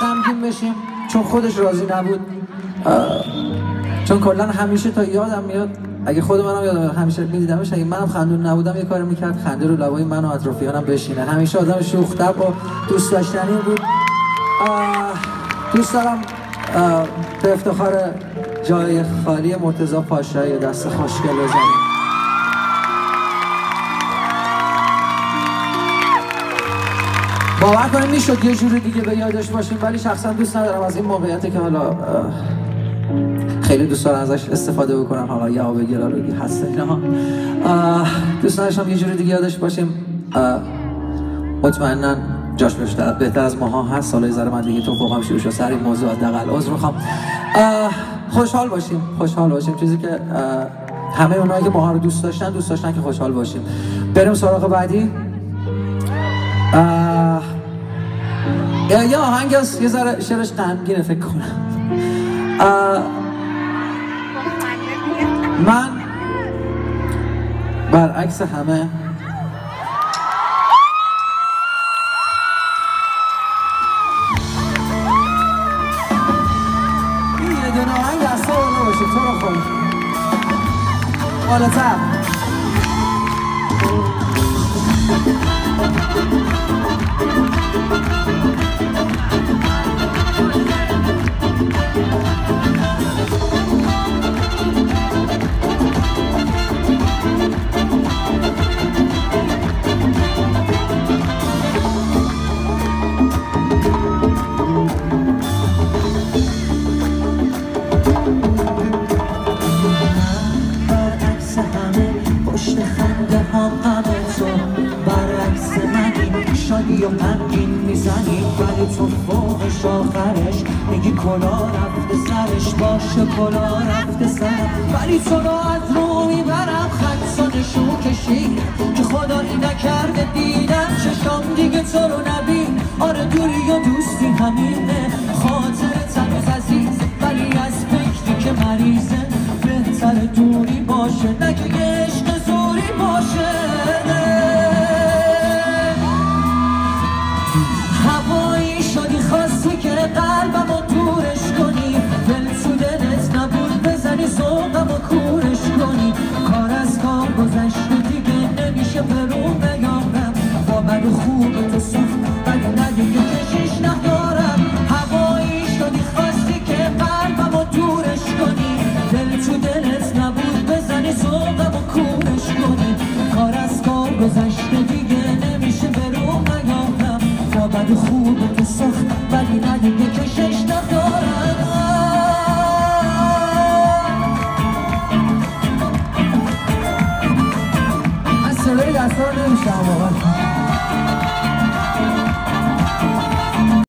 غمگین بشیم چون خودش راضی نبود. چون کلا همیشه تا یادم میاد، اگه خود منم یادم همیشه میدیدمش، اگه منم خندون نبودم یه کاری میکرد خنده رو لبای من و اطرافیانم بشینه. همیشه آدم شوخ طبع و دوست داشتنی بود. دوست دارم به افتخار جای خالی مرتضی پاشایی دست خوشگل بزنیم. باور کنیم میشد یه جوری دیگه به یادش باشیم، ولی شخصا دوست ندارم از این موقعیتی که حالا خیلی دوست دارم ازش استفاده بکنم، حالا یه آب گرالودی هست اینا، دوست داشتم یه جوری دیگه یادش باشیم. مطمئناً جاش بهتر از ماها هست. سالای زره من دیگه تو فوقم شروع شد سر این موضوع، حداقل عذر میخوام. خوشحال باشیم چیزی که همه اونایی که ماها رو دوست داشتن که خوشحال باشیم. بریم سراغ بعدی. یا آهنگ هست یه ذره شعرش غمگینه فکر کنم. من برعکس همه یه دونه آهنگ دسته رو نباشه تو رو خود بالاتر. یا غمگین میزنی ولی تو فوقش آخرش میگی کلا رفته سرش، باشه کلا رفته سرم، ولی تو رو از رو میبرم. خدسانشو کشید که خدایی نکرده دیدم چشام دیگه تو رو نبین. آره دوری یا دوستی همینه، خاطرت هنوز عزیز ولی از فکری که مریضه. بهتر دوری باشه نه که یه عشق زوری باشه. هوایی شدی خواستی که قلبم رو دورش کنی، دل تو دلت نبود بزنی ذوقم رو کورش کنی. کار از کار گذشته دیگه نمیشه برون نیارم، با من و خوب تو سخت ولی نه دیگه کشیش ندارم. هوایی شدی خواستی که قلبم رو دورش کنی، دل تو دلت نبود بزنی ذوقم رو کورش کنی. کار از کار گذشته دیگه نمیشه برون نیارم، با من خوب تو سخت ولی نه دیگه کشش ندارم. من صدای دستا رو نمیشم واقعا.